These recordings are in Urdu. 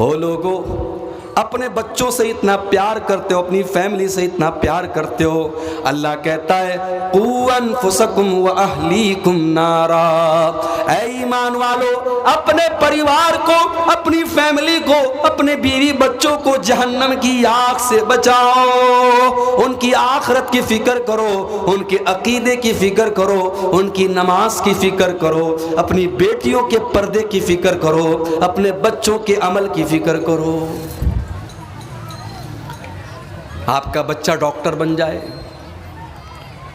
ہو لوگو اپنے بچوں سے اتنا پیار کرتے ہو، اپنی فیملی سے اتنا پیار کرتے ہو، اللہ کہتا ہے قُوْ أَنفُسَكُمْ وَأَهْلِيكُمْ نَارًا، اے ایمان والو اپنے پریوار کو، اپنی فیملی کو، اپنے بیوی بچوں کو جہنم کی آگ سے بچاؤ۔ ان کی آخرت کی فکر کرو، ان کے عقیدے کی فکر کرو، ان کی نماز کی فکر کرو، اپنی بیٹیوں کے پردے کی فکر کرو، اپنے بچوں کے عمل کی فکر کرو۔ آپ کا بچہ ڈاکٹر بن جائے،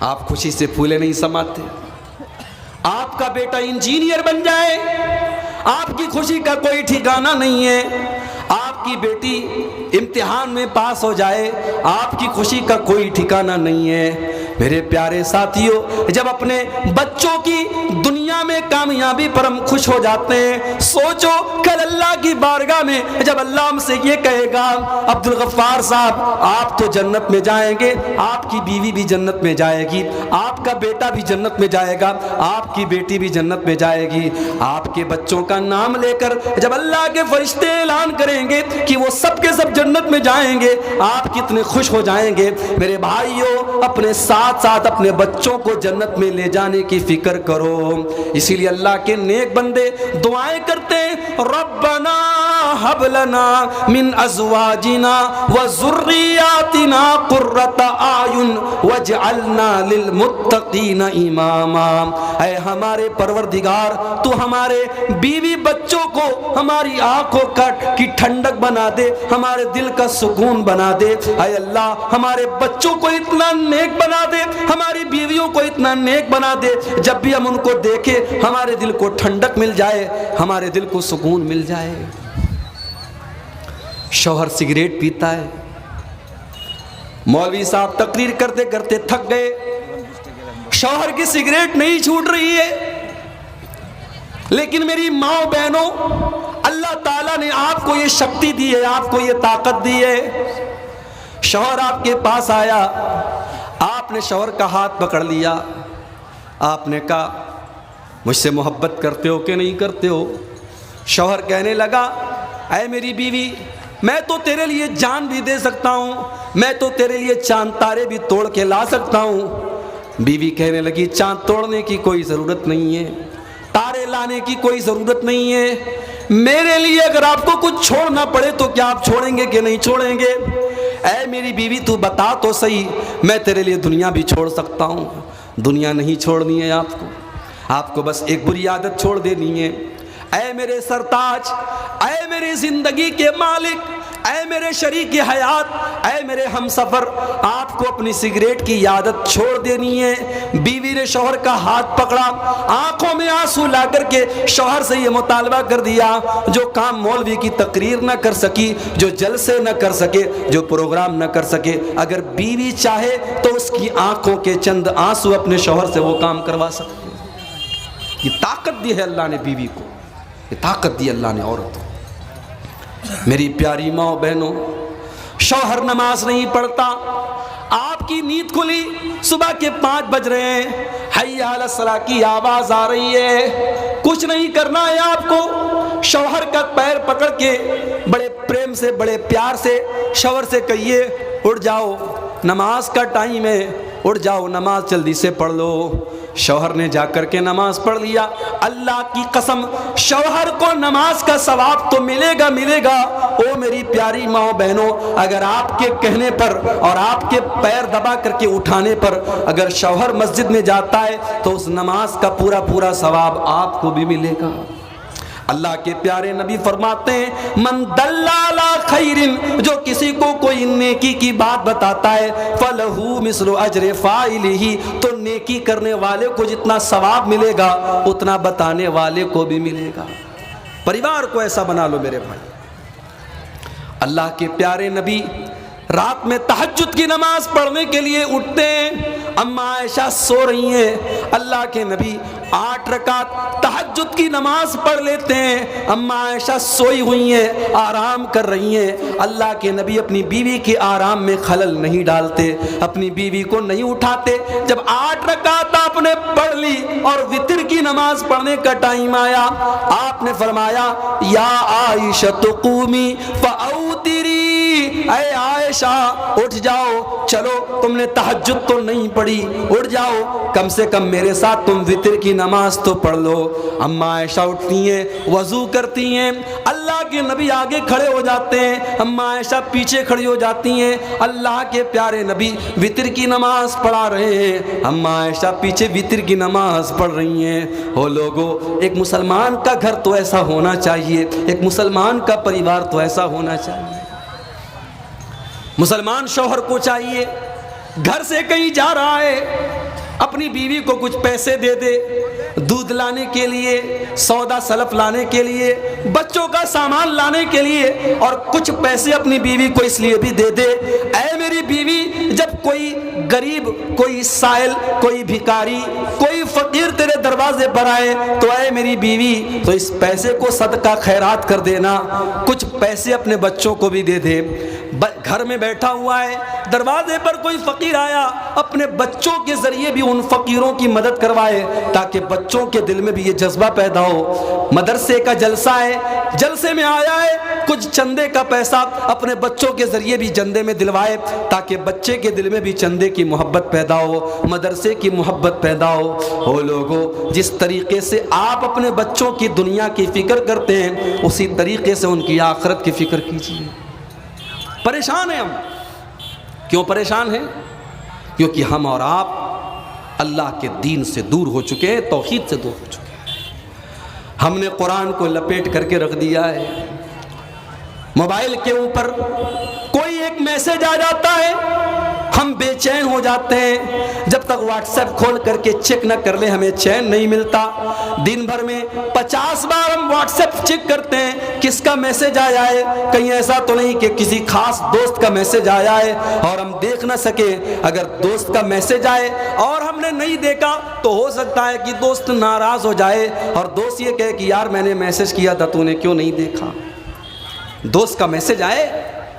آپ خوشی سے پھولے نہیں سماتے۔ آپ کا بیٹا انجینئر بن جائے، آپ کی خوشی کا کوئی ٹھکانہ نہیں ہے۔ آپ کی بیٹی امتحان میں پاس ہو جائے، آپ کی خوشی کا کوئی ٹھکانہ نہیں ہے۔ میرے پیارے ساتھیوں، جب اپنے بچوں کی دنیا میں کامیابی پر ہم خوش ہو جاتے ہیں، سوچو کل اللہ کی بارگاہ میں جب اللہ ہم سے یہ کہے گا عبدالغفار صاحب آپ تو جنت میں جائیں گے، آپ کی بیوی بھی جنت میں جائے گی، آپ کا بیٹا بھی جنت میں جائے گا، آپ کی بیٹی بھی جنت میں جائے گی، آپ کے بچوں کا نام لے کر جب اللہ کے فرشتے اعلان کریں گے کہ وہ سب کے سب جنت میں جائیں گے، آپ کتنے خوش ہو جائیں گے۔ میرے بھائیوں، اپنے ساتھ ساتھ اپنے بچوں کو جنت میں لے جانے کی فکر کرو۔ اسی لیے اللہ کے نیک بندے دعائیں کرتے ہیں ربنا هب لنا من ازواجنا وذرياتنا قرة اعین واجعلنا للمتقین اماما، اے ہمارے پروردگار تو ہمارے بیوی بچوں کو ہماری آنکھوں کی ٹھنڈک بنا دے، ہمارے دل کا سکون بنا دے۔ اے اللہ ہمارے بچوں کو اتنا نیک بنا دے، ہماری بیویوں کو اتنا نیک بنا دے، جب بھی ہم ان کو دیکھیں ہمارے دل کو ٹھنڈک مل جائے، ہمارے دل کو سکون مل جائے۔ شوہر سگریٹ پیتا ہے، مولوی صاحب تقریر کرتے کرتے تھک گئے، شوہر کی سگریٹ نہیں چھوٹ رہی ہے، لیکن میری ماں بہنوں اللہ تعالیٰ نے آپ کو یہ شکتی دی ہے، آپ کو یہ طاقت دی ہے۔ شوہر آپ کے پاس آیا، آپ نے شوہر کا ہاتھ پکڑ لیا، آپ نے کہا مجھ سے محبت کرتے ہو کہ نہیں کرتے ہو؟ شوہر کہنے لگا اے میری بیوی میں تو تیرے لیے جان بھی دے سکتا ہوں، میں تو تیرے لیے چاند تارے بھی توڑ کے لا سکتا ہوں۔ بیوی کہنے لگی چاند توڑنے کی کوئی ضرورت نہیں ہے، تارے لانے کی کوئی ضرورت نہیں ہے، میرے لیے اگر آپ کو کچھ چھوڑنا پڑے تو کیا آپ چھوڑیں گے کہ نہیں چھوڑیں گے؟ اے میری بیوی تو بتا تو صحیح، میں تیرے لیے دنیا بھی چھوڑ سکتا ہوں۔ دنیا نہیں چھوڑنی ہے آپ کو بس ایک بری عادت چھوڑ دینی ہے۔ اے میرے سرتاج، اے میری زندگی کے مالک، اے میرے شریک حیات، اے میرے ہم سفر، آپ کو اپنی سگریٹ کی عادت چھوڑ دینی ہے۔ بیوی نے شوہر کا ہاتھ پکڑا، آنکھوں میں آنسو لا کر کے شوہر سے یہ مطالبہ کر دیا، جو کام مولوی کی تقریر نہ کر سکی، جو جلسے نہ کر سکے، جو پروگرام نہ کر سکے، اگر بیوی چاہے تو اس کی آنکھوں کے چند آنسو اپنے شوہر سے وہ کام کروا سکتے۔ یہ طاقت دی ہے اللہ نے بیوی کو، یہ طاقت دی اللہ نے عورت کو۔ میری پیاری ماں بہنوں، شوہر نماز نہیں پڑھتا، آپ کی نیند کھلی، صبح کے 5 بج رہے ہیں، حی علی الصلاۃ کی آواز آ رہی ہے، کچھ نہیں کرنا ہے آپ کو، شوہر کا پیر پکڑ کے بڑے پریم سے بڑے پیار سے شوہر سے کہیے اٹھ جاؤ، نماز کا ٹائم ہے، اٹھ جاؤ نماز جلدی سے پڑھ لو۔ شوہر نے جا کر کے نماز پڑھ لیا، اللہ کی قسم شوہر کو نماز کا ثواب تو ملے گا۔ او میری پیاری ماں بہنوں، اگر آپ کے کہنے پر اور آپ کے پیر دبا کر کے اٹھانے پر اگر شوہر مسجد میں جاتا ہے تو اس نماز کا پورا ثواب آپ کو بھی ملے گا۔ اللہ کے پیارے نبی فرماتے ہیں من دل علی خیر، جو کسی کو کوئی نیکی کی بات بتاتا ہے فلہ مثل اجر فاعلہ، تو نیکی کرنے والے کو جتنا ثواب ملے گا اتنا بتانے والے کو بھی ملے گا۔ پریوار کو ایسا بنا لو میرے بھائی۔ اللہ کے پیارے نبی رات میں تہجد کی نماز پڑھنے کے لیے اٹھتے ہیں، اما عائشہ سو رہی ہیں، اللہ کے نبی 8 رکعت تہجد کی نماز پڑھ لیتے ہیں، اما عائشہ سوئی ہوئی ہیں، آرام کر رہی ہیں، اللہ کے نبی اپنی بیوی کے آرام میں خلل نہیں ڈالتے، اپنی بیوی کو نہیں اٹھاتے۔ جب 8 رکعت آپ نے پڑھ لی اور وتر کی نماز پڑھنے کا ٹائم آیا، آپ نے فرمایا یا عائشہ قومی فاوتری، اے عائشہ اٹھ جاؤ، چلو تم نے تہجد تو نہیں پڑھی، اٹھ جاؤ، کم سے کم میرے ساتھ تم وتر کی نماز تو پڑھ لو۔ اما عائشہ اٹھتی ہیں، وضو کرتی ہیں، اللہ کے نبی آگے کھڑے ہو جاتے ہیں، اما عائشہ پیچھے کھڑی ہو جاتی ہیں، اللہ کے پیارے نبی وتر کی نماز پڑھا رہے ہیں، اما عائشہ پیچھے وتر کی نماز پڑھ رہی ہیں۔ او لوگو، ایک مسلمان کا گھر تو ایسا ہونا چاہیے، ایک مسلمان کا پریوار تو ایسا ہونا چاہیے۔ مسلمان شوہر کو چاہیے گھر سے کہیں جا رہا ہے اپنی بیوی کو کچھ پیسے دے دے، دودھ لانے کے لیے، سودا سلف لانے کے لیے، بچوں کا سامان لانے کے لیے، اور کچھ پیسے اپنی بیوی کو اس لیے بھی دے دے، اے میری بیوی جب کوئی غریب، کوئی سائل، کوئی بھکاری، کوئی فقیر تیرے دروازے پر آئے تو اے میری بیوی تو اس پیسے کو صدقہ خیرات کر دینا، کچھ پیسے اپنے بچوں کو بھی دے دے۔ گھر میں بیٹھا ہوا ہے، دروازے پر کوئی فقیر آیا، اپنے بچوں کے ذریعے بھی ان فقیروں کی مدد کروائے تاکہ بچوں کے دل میں بھی یہ جذبہ پیدا ہو۔ مدرسے کا جلسہ ہے، جلسے میں آیا ہے، کچھ چندے کا پیسہ اپنے بچوں کے ذریعے بھی چندے میں دلوائے تاکہ بچے کے دل میں بھی چندے کی محبت پیدا ہو، مدرسے کی محبت پیدا ہو۔ او لوگو، جس طریقے سے آپ اپنے بچوں کی دنیا کی فکر کرتے ہیں اسی طریقے سے ان کی آخرت کی فکر کیجیے۔ پریشان ہیں ہم، کیوں پریشان ہیں؟ کیونکہ ہم اور آپ اللہ کے دین سے دور ہو چکے ہیں، توحید سے دور ہو چکے ہیں۔ ہم نے قرآن کو لپیٹ کر کے رکھ دیا ہے، موبائل کے اوپر کوئی ایک میسج آ جاتا ہے ہم بے چین ہو جاتے ہیں، جب تک واٹس ایپ کھول کر کے چیک نہ کر لیں ہمیں چین نہیں ملتا۔ دن بھر میں 50 بار ہم واٹس ایپ چیک کرتے ہیں کس کا میسج آیا ہے، کہیں ایسا تو نہیں کہ کسی خاص دوست کا میسج آیا ہے اور ہم دیکھ نہ سکے۔ اگر دوست کا میسج آئے اور ہم نے نہیں دیکھا تو ہو سکتا ہے کہ دوست ناراض ہو جائے اور دوست یہ کہے کہ یار میں نے میسج کیا تھا تو نے کیوں نہیں دیکھا۔ دوست کا میسج آئے،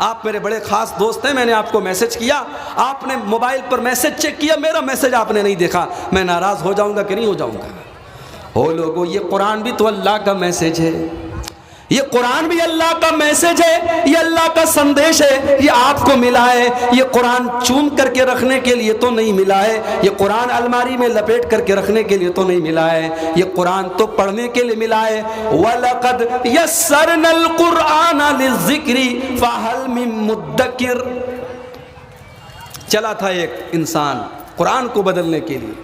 آپ میرے بڑے خاص دوست ہیں، میں نے آپ کو میسج کیا، آپ نے موبائل پر میسج چیک کیا، میرا میسج آپ نے نہیں دیکھا، میں ناراض ہو جاؤں گا کہ نہیں ہو جاؤں گا؟ او لوگو، یہ قرآن بھی تو اللہ کا میسج ہے، یہ قرآن بھی اللہ کا میسج ہے، یہ اللہ کا سندیش ہے، یہ آپ کو ملا ہے۔ یہ قرآن چوم کر کے رکھنے کے لیے تو نہیں ملا ہے، یہ قرآن الماری میں لپیٹ کر کے رکھنے کے لیے تو نہیں ملا ہے، یہ قرآن تو پڑھنے کے لیے ملا ہے۔ وَلَقَدْ يَسَّرْنَا الْقُرْآنَ لِلذِّكْرِ فَهَلْ مِن مُدَّكِرٍ۔ چلا تھا ایک انسان قرآن کو بدلنے کے لیے،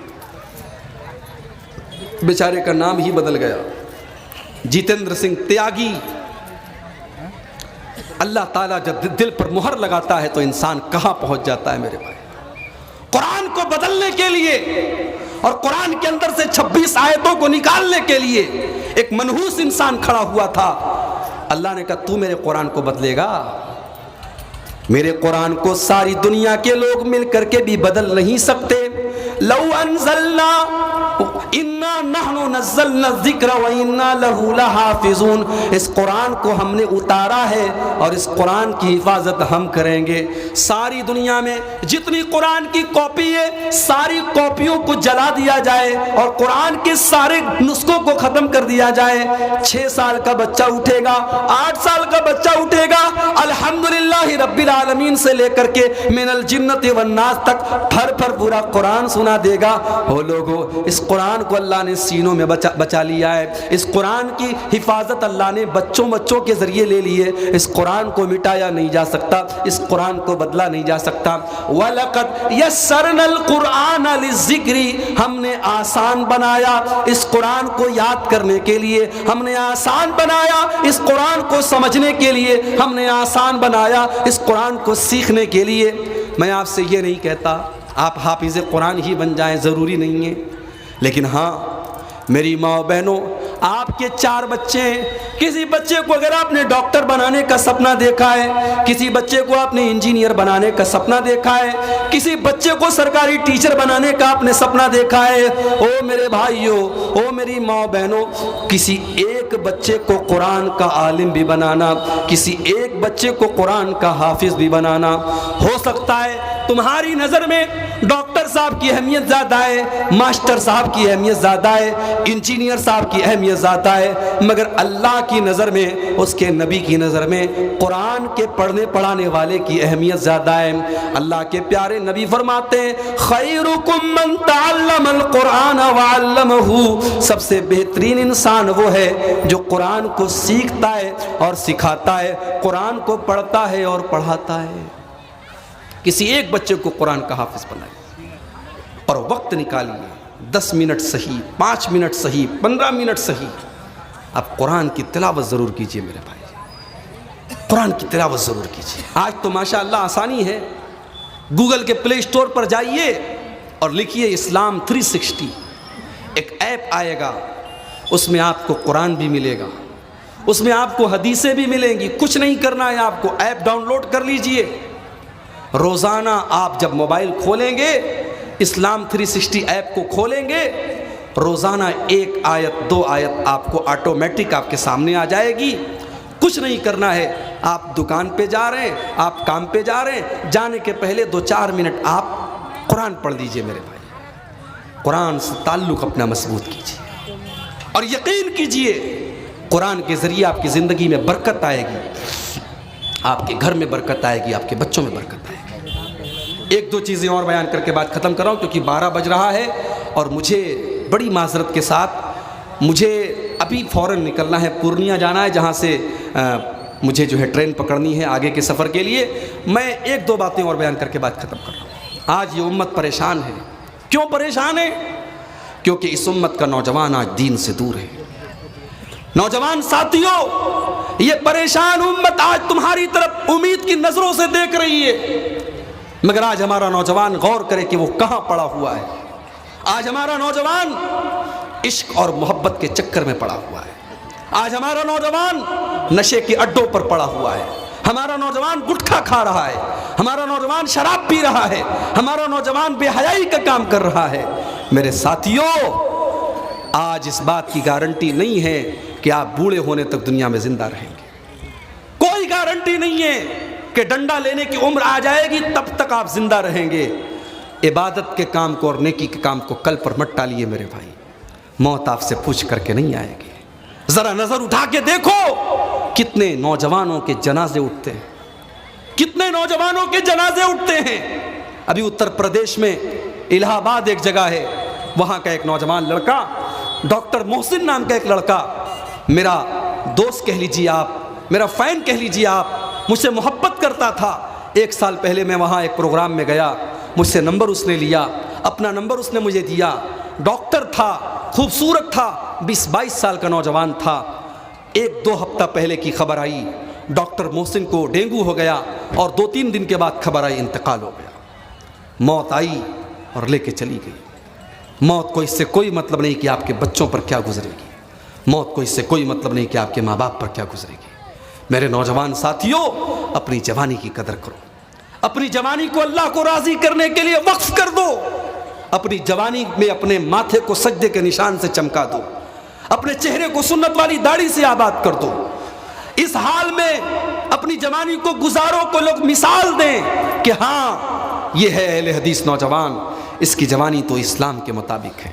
بیچارے کا نام ہی بدل گیا، جتیندر سنگھ تیاگی۔ اللہ تعالیٰ جب دل پر مہر لگاتا ہے تو انسان کہاں پہنچ جاتا ہے میرے بھائی۔ قرآن کو بدلنے کے لیے اور قرآن کے اندر سے 26 آیتوں کو نکالنے کے لیے ایک منحوس انسان کھڑا ہوا تھا۔ اللہ نے کہا تو میرے قرآن کو بدلے گا؟ میرے قرآن کو ساری دنیا کے لوگ مل کر کے بھی بدل نہیں سکتے۔ لو انزلنا انا نحن نزلنا الذکر وانا له لحافظون، اس قرآن کو ہم نے اتارا ہے اور اس قرآن کی حفاظت ہم کریں گے۔ ساری دنیا میں جتنی قرآن کی کاپی ہے ساری کاپیوں کو جلا دیا جائے اور قرآن کے سارے نسخوں کو ختم کر دیا جائے، 6 سال کا بچہ اٹھے گا، 8 سال کا بچہ اٹھے گا، الحمدللہ رب العالمین سے لے کر کے من الجنت والناس تک پھر پورا قرآن سنا دے گا۔ وہ لوگوں، اس قرآن کو اللہ نے سینوں میں بچا لیا ہے، اس قرآن کی حفاظت اللہ نے بچوں کے ذریعے لے لی ہے، اس قرآن کو مٹایا نہیں جا سکتا، اس قرآن کو بدلا نہیں جا سکتا۔ وَلَقَدْ يَسَّرْنَا الْقُرْآنَ لِلذِّكْرِ، ہم نے آسان بنایا اس قرآن کو یاد کرنے کے لیے، ہم نے آسان بنایا اس قرآن کو سمجھنے کے لیے، ہم نے آسان بنایا اس قرآن کو سیکھنے کے لیے۔ میں آپ سے یہ نہیں کہتا آپ حافظ قرآن ہی بن جائیں، ضروری نہیں ہے، لیکن ہاں میری ماں بہنوں، آپ کے 4 بچے ہیں، کسی بچے کو اگر آپ نے ڈاکٹر بنانے کا سپنا دیکھا ہے، کسی بچے کو آپ نے انجینئر بنانے کا سپنا دیکھا ہے، کسی بچے کو سرکاری ٹیچر بنانے کا آپ نے سپنا دیکھا ہے، او میرے بھائیوں، او میری ماں بہنوں، کسی ایک بچے کو قرآن کا عالم بھی بنانا، کسی ایک بچے کو قرآن کا حافظ بھی بنانا، ہو سکتا ہے تمہاری نظر میں ڈاکٹر صاحب کی اہمیت زیادہ ہے، ماسٹر صاحب کی اہمیت زیادہ ہے، انجینئر صاحب کی اہمیت زیادہ ہے، مگر اللہ کی نظر میں، اس کے نبی کی نظر میں قرآن کے پڑھنے پڑھانے والے کی اہمیت زیادہ ہے۔ اللہ کے پیارے نبی فرماتے ہیں خیرکم من تعلم القرآن وعلمہ، سب سے بہترین انسان وہ ہے جو قرآن کو سیکھتا ہے اور سکھاتا ہے، قرآن کو پڑھتا ہے اور پڑھاتا ہے۔ کسی ایک بچے کو قرآن کا حافظ بنائیے اور وقت نکالیے، 10 منٹ صحیح، 5 منٹ صحیح، 15 منٹ صحیح، آپ قرآن کی تلاوت ضرور کیجئے میرے بھائی، قرآن کی تلاوت ضرور کیجئے۔ آج تو ماشاءاللہ آسانی ہے، گوگل کے پلے اسٹور پر جائیے اور لکھیے اسلام 360، ایک ایپ آئے گا، اس میں آپ کو قرآن بھی ملے گا، اس میں آپ کو حدیثیں بھی ملیں گی، کچھ نہیں کرنا ہے آپ کو، ایپ ڈاؤن لوڈ کر لیجئے۔ روزانہ آپ جب موبائل کھولیں گے، اسلام 360 ایپ کو کھولیں گے، روزانہ 1 آیت 2 آیت آپ کو آٹومیٹک آپ کے سامنے آ جائے گی، کچھ نہیں کرنا ہے۔ آپ دکان پہ جا رہے ہیں، آپ کام پہ جا رہے ہیں، جانے کے پہلے 2-4 منٹ آپ قرآن پڑھ لیجئے میرے بھائی، قرآن سے تعلق اپنا مضبوط کیجئے اور یقین کیجئے قرآن کے ذریعے آپ کی زندگی میں برکت آئے گی، آپ کے گھر میں برکت آئے گی، آپ کے بچوں میں برکت آئے گی۔ 1-2 چیزیں اور بیان کر کے بات ختم کر رہا ہوں کیونکہ 12 بج رہا ہے اور مجھے بڑی معذرت کے ساتھ مجھے ابھی فوراً نکلنا ہے، پورنیہ جانا ہے، جہاں سے مجھے جو ہے ٹرین پکڑنی ہے آگے کے سفر کے لیے۔ میں 1-2 باتیں اور بیان کر کے بات ختم کر رہا ہوں۔ آج یہ امت پریشان ہے، کیوں پریشان ہے؟ کیونکہ اس امت کا نوجوان آج دین سے دور ہے۔ نوجوان ساتھیوں، یہ پریشان امت آج تمہاری طرف امید کی نظروں سے دیکھ رہی ہے، مگر آج ہمارا نوجوان غور کرے کہ وہ کہاں پڑا ہوا ہے۔ آج ہمارا نوجوان عشق اور محبت کے چکر میں پڑا ہوا ہے، آج ہمارا نوجوان نشے کے اڈوں پر پڑا ہوا ہے، ہمارا نوجوان گٹکھا کھا رہا ہے، ہمارا نوجوان شراب پی رہا ہے، ہمارا نوجوان بے حیائی کا کام کر رہا ہے۔ میرے ساتھیوں، آج اس بات کی گارنٹی نہیں ہے کہ آپ بوڑھے ہونے تک دنیا میں زندہ رہیں گے، کوئی گارنٹی نہیں ہے کہ ڈنڈا لینے کی عمر آ جائے گی تب تک آپ زندہ رہیں گے۔ عبادت کے کام کو اور نیکی کے کام کو کل پر مت ٹالیے میرے بھائی، موت آپ سے پوچھ کر کے نہیں آئے گی۔ ذرا نظر اٹھا کے دیکھو کتنے نوجوانوں کے جنازے اٹھتے ہیں، کتنے نوجوانوں کے جنازے اٹھتے ہیں۔ ابھی اتر پردیش میں الہ آباد ایک جگہ ہے، وہاں کا ایک نوجوان لڑکا، ڈاکٹر محسن نام کا ایک لڑکا، میرا دوست کہہ لیجیے آپ، میرا فین کہہ لیجیے آپ، مجھ سے محبت کرتا تھا۔ 1 سال پہلے میں وہاں ایک پروگرام میں گیا، مجھ سے نمبر اس نے لیا، اپنا نمبر اس نے مجھے دیا، ڈاکٹر تھا، خوبصورت تھا، 20-22 سال کا نوجوان تھا۔ 1-2 ہفتہ پہلے کی خبر آئی ڈاکٹر محسن کو ڈینگو ہو گیا اور 2-3 دن کے بعد خبر آئی انتقال ہو گیا۔ موت آئی اور لے کے چلی گئی۔ موت کو اس سے کوئی مطلب نہیں کہ آپ کے بچوں پر کیا گزرے گی، موت کو اس سے کوئی مطلب نہیں کہ آپ کے ماں باپ پر کیا گزرے گی۔ میرے نوجوان ساتھیوں، اپنی جوانی کی قدر کرو، اپنی جوانی کو اللہ کو راضی کرنے کے لیے وقف کر دو، اپنی جوانی میں اپنے ماتھے کو سجدے کے نشان سے چمکا دو، اپنے چہرے کو سنت والی داڑھی سے آباد کر دو۔ اس حال میں اپنی جوانی کو گزارو کو لوگ مثال دیں کہ ہاں یہ ہے اہل حدیث نوجوان، اس کی جوانی تو اسلام کے مطابق ہے۔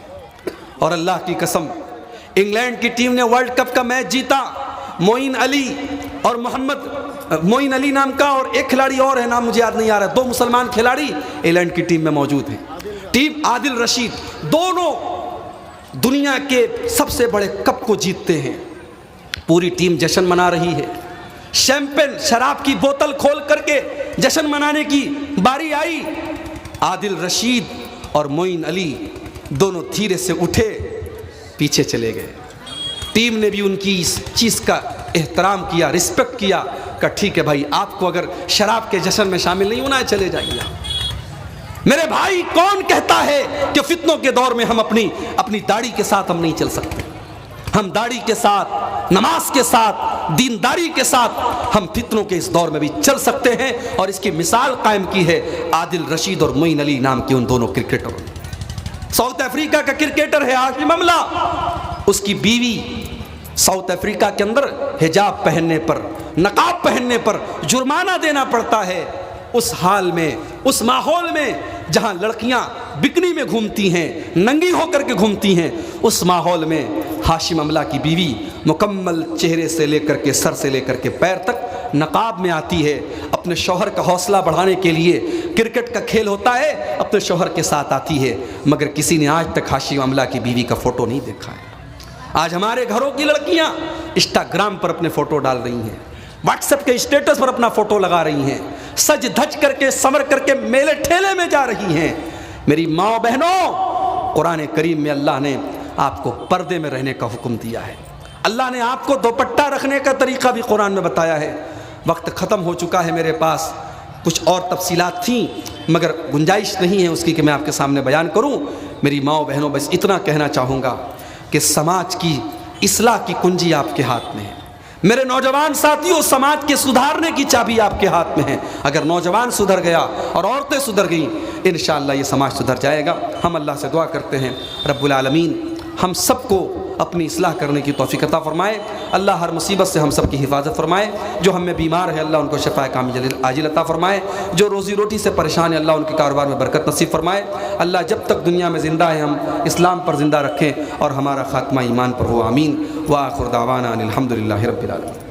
اور اللہ کی قسم، انگلینڈ کی ٹیم نے ورلڈ کپ کا میچ جیتا، معین علی اور معین علی نام کا اور ایک کھلاڑی اور ہے، نام مجھے یاد نہیں آ رہا، 2 مسلمان کھلاڑی انگلینڈ کی ٹیم میں موجود ہیں۔ ٹیم عادل رشید، دونوں دنیا کے سب سے بڑے کپ کو جیتتے ہیں۔ پوری ٹیم جشن منا رہی ہے، شیمپین شراب کی بوتل کھول کر کے جشن منانے کی باری آئی۔ عادل رشید اور معین علی دونوں دھیرے سے اٹھے، پیچھے چلے گئے۔ ٹیم نے بھی ان کی اس چیز کا احترام کیا، رسپیکٹ کیا، کہ ٹھیک ہے بھائی، آپ کو اگر شراب کے جشن میں شامل نہیں ہونا ہے چلے جائیے۔ میرے بھائی، کون کہتا ہے کہ فتنوں کے دور میں ہم اپنی داڑھی کے ساتھ ہم نہیں چل سکتے؟ ہم داڑھی کے ساتھ، نماز کے ساتھ، دینداری کے ساتھ ہم فتنوں کے اس دور میں بھی چل سکتے ہیں، اور اس کی مثال قائم کی ہے عادل رشید اور معین علی نام کے ان دونوں کرکٹروں نے۔ ساؤتھ افریقہ کا کرکٹر ہے ہاشم املہ، اس کی بیوی ساؤتھ افریقہ کے اندر حجاب پہننے پر، نقاب پہننے پر جرمانہ دینا پڑتا ہے۔ اس حال میں، اس ماحول میں جہاں لڑکیاں بکنی میں گھومتی ہیں، ننگی ہو کر کے گھومتی ہیں، اس ماحول میں ہاشم املہ کی بیوی مکمل چہرے سے لے کر کے، سر سے لے کر کے پیر تک نقاب میں آتی ہے، اپنے شوہر کا حوصلہ بڑھانے کے لیے، کرکٹ کا کھیل ہوتا ہے، اپنے شوہر کے ساتھ آتی ہے، مگر کسی نے آج تک ہاشم املہ کی بیوی کا فوٹو نہیں دیکھا ہے۔ آج ہمارے گھروں کی لڑکیاں انسٹاگرام پر اپنے فوٹو ڈال رہی ہیں، واٹس ایپ کے اسٹیٹس پر اپنا فوٹو لگا رہی ہیں، سج دھج کر کے، سنور کر کے میلے ٹھیلے میں جا رہی ہیں۔ میری ماں بہنوں، قرآن کریم میں اللہ نے آپ کو پردے میں رہنے کا حکم دیا ہے، اللہ نے آپ کو دوپٹہ رکھنے کا طریقہ بھی قرآن میں بتایا ہے۔ وقت ختم ہو چکا ہے میرے پاس، کچھ اور تفصیلات تھیں مگر گنجائش نہیں ہے اس کی کہ میں آپ کے سامنے بیان کروں۔ میری ماں بہنوں، بس اتنا کہنا چاہوں گا کہ سماج کی اصلاح کی کنجی آپ کے ہاتھ میں ہے۔ میرے نوجوان ساتھیوں، سماج کے سدھارنے کی چابی آپ کے ہاتھ میں ہے۔ اگر نوجوان سدھر گیا اور عورتیں سدھر گئیں، انشاءاللہ یہ سماج سدھر جائے گا۔ ہم اللہ سے دعا کرتے ہیں رب العالمین ہم سب کو اپنی اصلاح کرنے کی توفیق عطا فرمائے، اللہ ہر مصیبت سے ہم سب کی حفاظت فرمائے۔ جو ہم میں بیمار ہے اللہ ان کو شفا کامل عاجل عطا فرمائے، جو روزی روٹی سے پریشان ہے اللہ ان کے کاروبار میں برکت نصیب فرمائے۔ اللہ جب تک دنیا میں زندہ ہے ہم اسلام پر زندہ رکھیں اور ہمارا خاتمہ ایمان پر ہو، آمین۔ وآخر دعوانا ان الحمد للہ رب العالمین۔